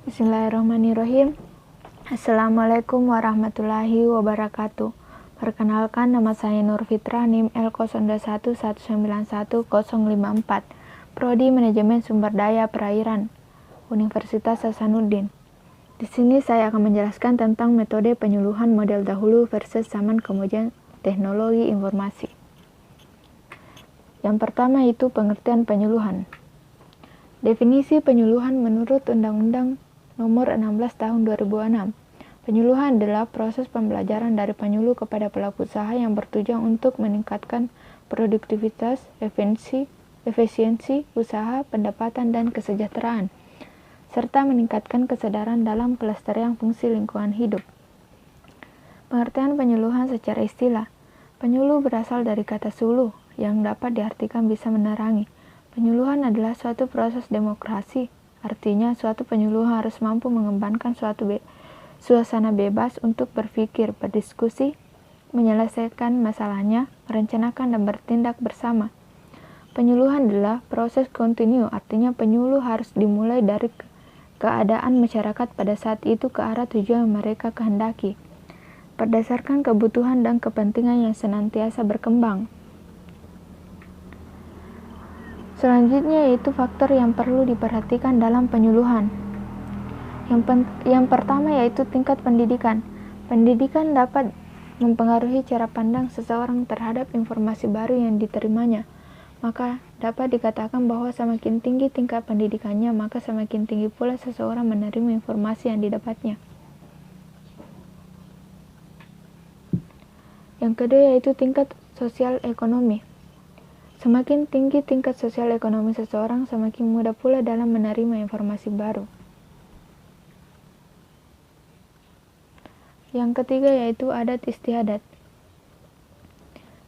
Bismillahirrahmanirrahim. Assalamualaikum warahmatullahi wabarakatuh. Perkenalkan, nama saya Nur Fitra, NIM L0211911054, Prodi Manajemen Sumber Daya Perairan, Universitas Hasanuddin. Di sini saya akan menjelaskan tentang metode penyuluhan model dahulu versus zaman kemudian teknologi informasi. Yang pertama itu pengertian penyuluhan. Definisi penyuluhan menurut Undang-Undang Nomor 16 Tahun 2006. Penyuluhan adalah proses pembelajaran dari penyuluh kepada pelaku usaha yang bertujuan untuk meningkatkan produktivitas, efisiensi usaha, pendapatan, dan kesejahteraan, serta meningkatkan kesadaran dalam kelestarian fungsi lingkungan hidup. Pengertian penyuluhan secara istilah. Penyuluh berasal dari kata suluh, yang dapat diartikan bisa menerangi. Penyuluhan adalah suatu proses demokrasi, artinya suatu penyuluh harus mampu mengembangkan suasana bebas untuk berpikir, berdiskusi, menyelesaikan masalahnya, merencanakan dan bertindak bersama. Penyuluhan adalah proses kontinu, artinya penyuluh harus dimulai dari keadaan masyarakat pada saat itu ke arah tujuan yang mereka kehendaki, berdasarkan kebutuhan dan kepentingan yang senantiasa berkembang. Selanjutnya yaitu faktor yang perlu diperhatikan dalam penyuluhan. Yang pertama yaitu tingkat pendidikan. Pendidikan dapat mempengaruhi cara pandang seseorang terhadap informasi baru yang diterimanya. Maka dapat dikatakan bahwa semakin tinggi tingkat pendidikannya, maka semakin tinggi pula seseorang menerima informasi yang didapatnya. Yang kedua yaitu tingkat sosial ekonomi. Semakin tinggi tingkat sosial ekonomi seseorang, semakin mudah pula dalam menerima informasi baru. Yang ketiga yaitu adat istiadat.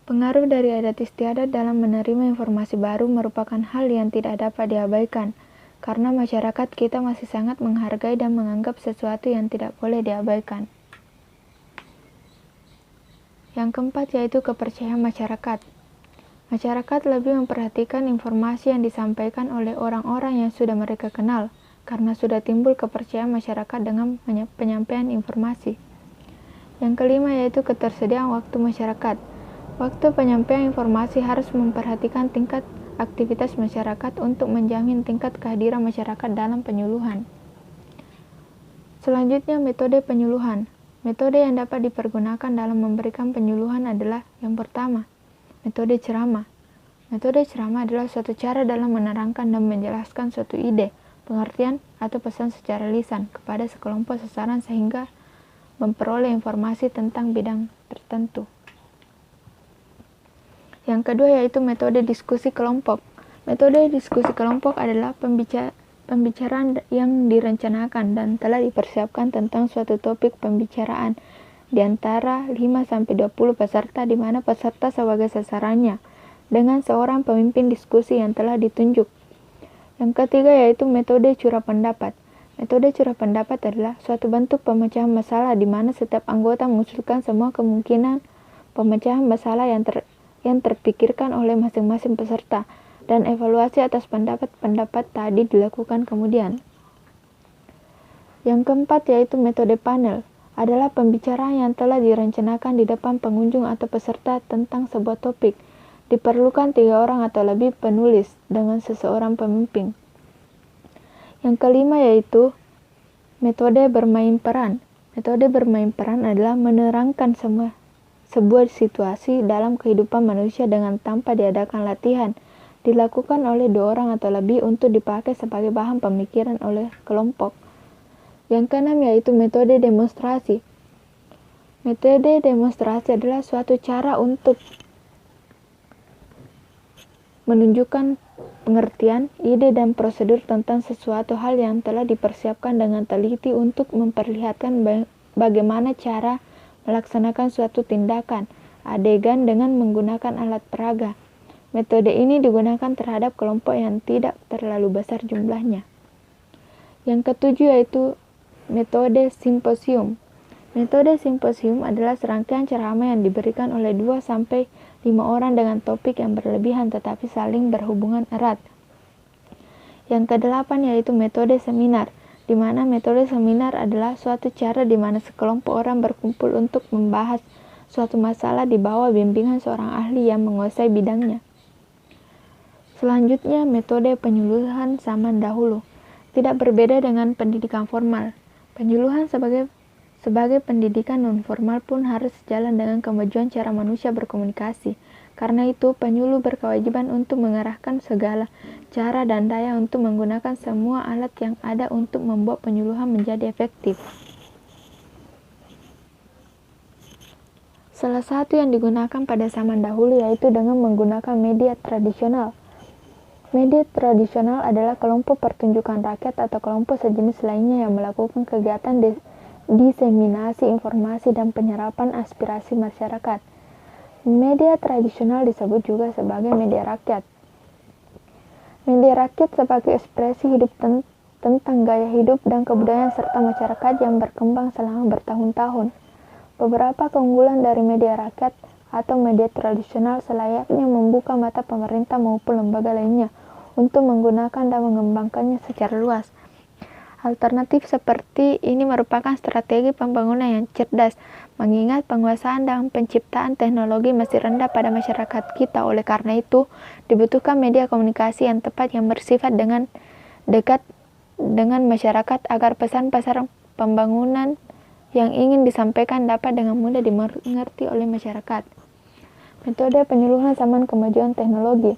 Pengaruh dari adat istiadat dalam menerima informasi baru merupakan hal yang tidak dapat diabaikan, karena masyarakat kita masih sangat menghargai dan menganggap sesuatu yang tidak boleh diabaikan. Yang keempat yaitu kepercayaan masyarakat. Masyarakat lebih memperhatikan informasi yang disampaikan oleh orang-orang yang sudah mereka kenal, karena sudah timbul kepercayaan masyarakat dengan penyampaian informasi. Yang kelima yaitu ketersediaan waktu masyarakat. Waktu penyampaian informasi harus memperhatikan tingkat aktivitas masyarakat untuk menjamin tingkat kehadiran masyarakat dalam penyuluhan. Selanjutnya, metode penyuluhan. Metode yang dapat dipergunakan dalam memberikan penyuluhan adalah yang pertama, metode ceramah. Metode ceramah adalah suatu cara dalam menerangkan dan menjelaskan suatu ide, pengertian, atau pesan secara lisan kepada sekelompok sasaran sehingga memperoleh informasi tentang bidang tertentu. Yang kedua yaitu metode diskusi kelompok. Metode diskusi kelompok adalah pembicaraan yang direncanakan dan telah dipersiapkan tentang suatu topik pembicaraan di antara 5-20 peserta, di mana peserta sebagai sasarannya, dengan seorang pemimpin diskusi yang telah ditunjuk. Yang ketiga yaitu metode curah pendapat. Metode curah pendapat adalah suatu bentuk pemecahan masalah di mana setiap anggota mengusulkan semua kemungkinan pemecahan masalah yang terpikirkan oleh masing-masing peserta, dan evaluasi atas pendapat-pendapat tadi dilakukan kemudian. Yang keempat yaitu metode panel. Adalah pembicaraan yang telah direncanakan di depan pengunjung atau peserta tentang sebuah topik. Diperlukan 3 orang atau lebih penulis dengan seseorang pemimpin. Yang kelima yaitu metode bermain peran. Metode bermain peran adalah menerangkan sebuah situasi dalam kehidupan manusia dengan tanpa diadakan latihan. Dilakukan oleh 2 orang atau lebih untuk dipakai sebagai bahan pemikiran oleh kelompok. Yang keenam yaitu metode demonstrasi. Metode demonstrasi adalah suatu cara untuk menunjukkan pengertian, ide, dan prosedur tentang sesuatu hal yang telah dipersiapkan dengan teliti untuk memperlihatkan bagaimana cara melaksanakan suatu tindakan, adegan dengan menggunakan alat peraga. Metode ini digunakan terhadap kelompok yang tidak terlalu besar jumlahnya. Yang ketujuh yaitu metode simposium. Metode simposium adalah serangkaian ceramah yang diberikan oleh 2-5 orang dengan topik yang berlebihan tetapi saling berhubungan erat. Yang kedelapan yaitu metode seminar. di mana metode seminar adalah suatu cara di mana sekelompok orang berkumpul untuk membahas suatu masalah di bawah bimbingan seorang ahli yang menguasai bidangnya. Selanjutnya, metode penyuluhan zaman dahulu. Tidak berbeda dengan pendidikan formal. Penyuluhan sebagai pendidikan non-formal pun harus sejalan dengan kemajuan cara manusia berkomunikasi. Karena itu, penyuluh berkewajiban untuk mengarahkan segala cara dan daya untuk menggunakan semua alat yang ada untuk membuat penyuluhan menjadi efektif. Salah satu yang digunakan pada zaman dahulu yaitu dengan menggunakan media tradisional. Media tradisional adalah kelompok pertunjukan rakyat atau kelompok sejenis lainnya yang melakukan kegiatan diseminasi informasi dan penyerapan aspirasi masyarakat. Media tradisional disebut juga sebagai media rakyat. Media rakyat sebagai ekspresi hidup tentang gaya hidup dan kebudayaan serta masyarakat yang berkembang selama bertahun-tahun. Beberapa keunggulan dari media rakyat atau media tradisional selayaknya membuka mata pemerintah maupun lembaga lainnya untuk menggunakan dan mengembangkannya secara luas. Alternatif seperti ini merupakan strategi pembangunan yang cerdas, mengingat penguasaan dan penciptaan teknologi masih rendah pada masyarakat kita. Oleh karena itu, dibutuhkan media komunikasi yang tepat yang bersifat dekat dengan masyarakat agar pesan-pesan pembangunan yang ingin disampaikan dapat dengan mudah dimengerti oleh masyarakat. Metode penyuluhan zaman kemajuan teknologi,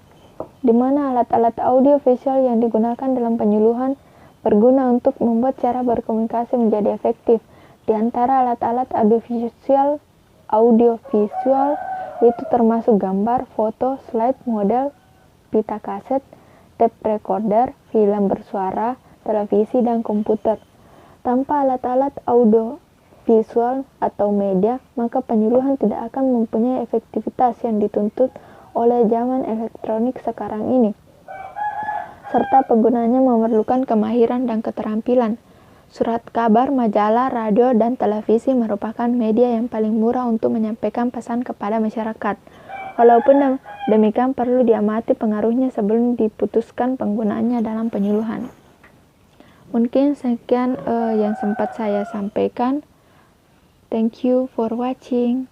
di mana alat-alat audio visual yang digunakan dalam penyuluhan berguna untuk membuat cara berkomunikasi menjadi efektif. Di antara alat-alat audiovisual itu termasuk gambar, foto, slide, model, pita kaset, tape recorder, film bersuara, televisi, dan komputer. Tanpa alat-alat audiovisual atau media, maka penyuluhan tidak akan mempunyai efektivitas yang dituntut oleh zaman elektronik sekarang ini, serta penggunanya memerlukan kemahiran dan keterampilan. Surat kabar, majalah, radio, dan televisi merupakan media yang paling murah untuk menyampaikan pesan kepada masyarakat. Walaupun demikian perlu diamati pengaruhnya sebelum diputuskan penggunaannya dalam penyuluhan. Mungkin sekian yang sempat saya sampaikan. Thank you for watching.